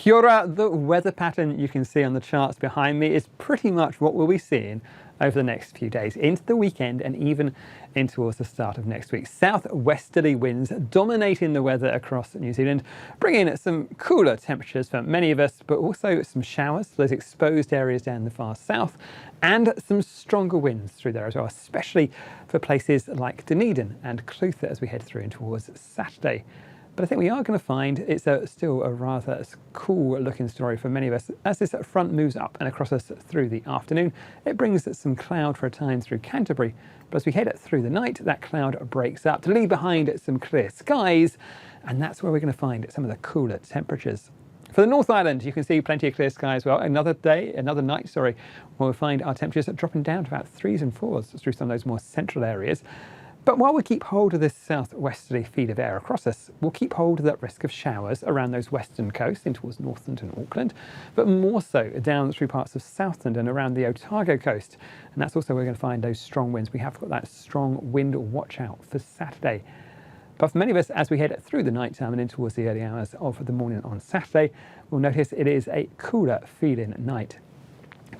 Kia ora. The weather pattern you can see on the charts behind me is pretty much what we'll be seeing over the next few days, into the weekend and even in towards the start of next week. Southwesterly winds dominating the weather across New Zealand, bringing some cooler temperatures for many of us, but also some showers for those exposed areas down the far south, and some stronger winds through there as well, especially for places like Dunedin and Clutha as we head through in towards Saturday. But I think we are going to find it's still a rather cool looking story for many of us. As this front moves up and across us through the afternoon, it brings some cloud for a time through Canterbury. But as we head through the night, that cloud breaks up to leave behind some clear skies. And that's where we're going to find some of the cooler temperatures. For the North Island, you can see plenty of clear skies as well. Another night, where we'll find our temperatures dropping down to about 3s and 4s through some of those more central areas. But while we keep hold of this southwesterly feed of air across us, we'll keep hold of that risk of showers around those western coasts in towards Northland and Auckland, but more so down through parts of Southland and around the Otago coast. And that's also where we're going to find those strong winds. We have got that strong wind watch out for Saturday. But for many of us, as we head through the night time and in towards the early hours of the morning on Saturday, we'll notice it is a cooler feeling night.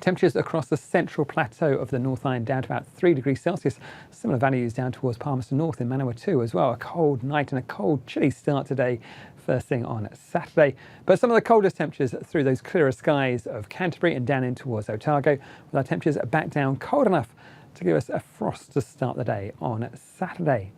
Temperatures across the central plateau of the North Island down to about 3 degrees Celsius. Similar values down towards Palmerston North in Manawatu as well. A cold night and a cold, chilly start today, first thing on Saturday. But some of the coldest temperatures through those clearer skies of Canterbury and down in towards Otago, with our temperatures back down cold enough to give us a frost to start the day on Saturday.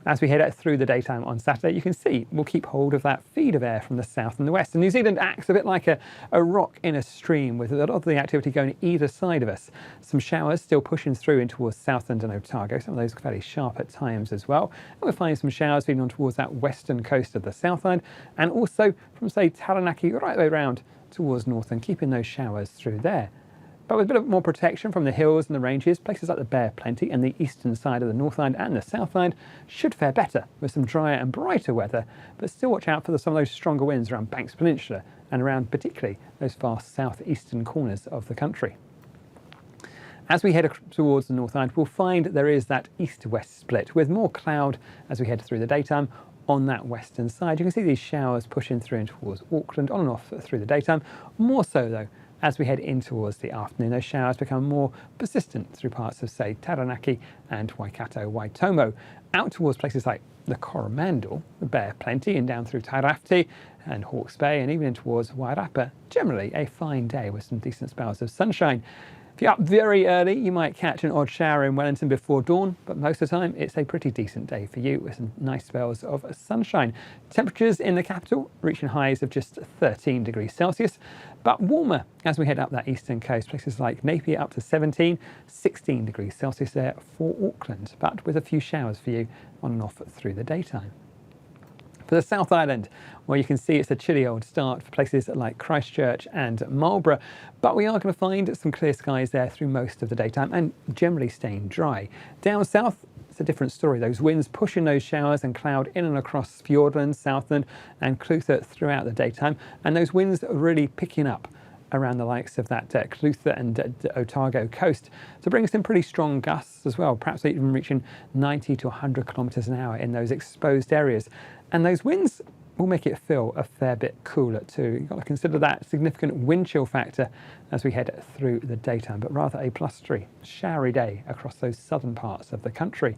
As we head through the daytime on Saturday, you can see we'll keep hold of that feed of air from the south and the west. And New Zealand acts a bit like a rock in a stream, with a lot of the activity going either side of us. Some showers still pushing through in towards Southland and Otago, some of those fairly sharp at times as well. And we'll find some showers feeding on towards that western coast of the South Island, and also from, say, Taranaki right the way round towards Northland, keeping those showers through there. But with a bit of more protection from the hills and the ranges, places like the Bear Plenty and the eastern side of the North Island and the South Island should fare better with some drier and brighter weather, but still watch out for some of those stronger winds around Banks Peninsula and around particularly those far southeastern corners of the country. As we head towards the North Island, we'll find there is that east-west split with more cloud as we head through the daytime on that western side. You can see these showers pushing through in towards Auckland on and off through the daytime. More so though, as we head in towards the afternoon, those showers become more persistent through parts of, say, Taranaki and Waikato, Waitomo, out towards places like the Coromandel, the Bear Plenty, and down through Tairāwhiti and Hawke's Bay, and even in towards Wairarapa. Generally a fine day with some decent spells of sunshine. If you're up very early, you might catch an odd shower in Wellington before dawn, but most of the time it's a pretty decent day for you with some nice spells of sunshine. Temperatures in the capital reaching highs of just 13 degrees Celsius, but warmer as we head up that eastern coast. Places like Napier up to 17, 16 degrees Celsius there for Auckland, but with a few showers for you on and off through the daytime. For the South Island, well, you can see it's a chilly old start for places like Christchurch and Marlborough, but we are going to find some clear skies there through most of the daytime and generally staying dry. Down south, it's a different story. Those winds pushing those showers and cloud in and across Fiordland, Southland and Clutha throughout the daytime, and those winds are really picking up around the likes of that Clutha and Otago coast to bring some pretty strong gusts as well, perhaps even reaching 90 to 100 kilometres an hour in those exposed areas. And those winds will make it feel a fair bit cooler too. You've got to consider that significant wind chill factor as we head through the daytime, but rather a blustery, showery day across those southern parts of the country.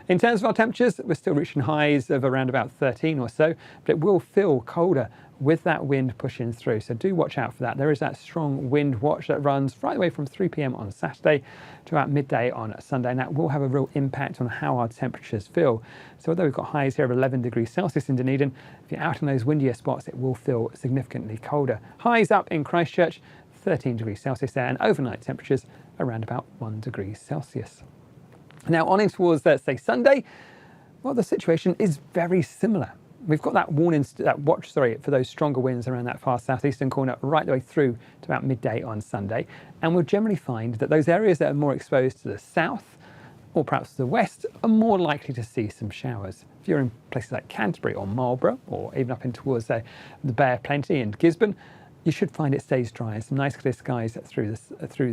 In terms of our temperatures, we're still reaching highs of around about 13 or so, but it will feel colder with that wind pushing through. So do watch out for that. There is that strong wind watch that runs right away from 3 p.m. on Saturday to about midday on Sunday. And that will have a real impact on how our temperatures feel. So although we've got highs here of 11 degrees Celsius in Dunedin, if you're out in those windier spots, it will feel significantly colder. Highs up in Christchurch, 13 degrees Celsius there, and overnight temperatures around about 1 degree Celsius. Now on in towards, say, Sunday, well, the situation is very similar. We've got that watch for those stronger winds around that far southeastern corner right the way through to about midday on Sunday. And we'll generally find that those areas that are more exposed to the south or perhaps the west are more likely to see some showers. If you're in places like Canterbury or Marlborough, or even up in towards the Bear Plenty and Gisborne, you should find it stays dry and some nice clear skies through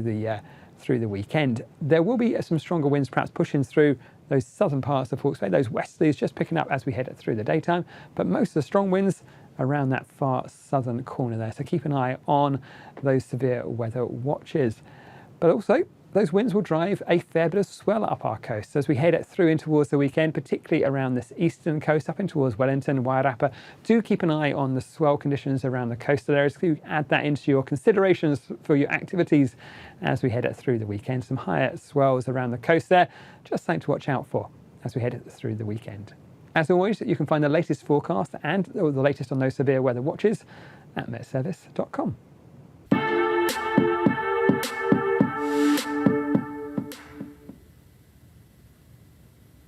the weekend. There will be some stronger winds perhaps pushing through those southern parts of Hawke's Bay, those westerlies just picking up as we head through the daytime, but most of the strong winds around that far southern corner there. So keep an eye on those severe weather watches. But also, those winds will drive a fair bit of swell up our coast as we head through in towards the weekend, particularly around this eastern coast up in towards Wellington, Wairarapa. Do keep an eye on the swell conditions around the coastal areas. Do add that into your considerations for your activities as we head through the weekend. Some higher swells around the coast there, just something to watch out for as we head through the weekend. As always, you can find the latest forecast and the latest on those severe weather watches at metservice.com.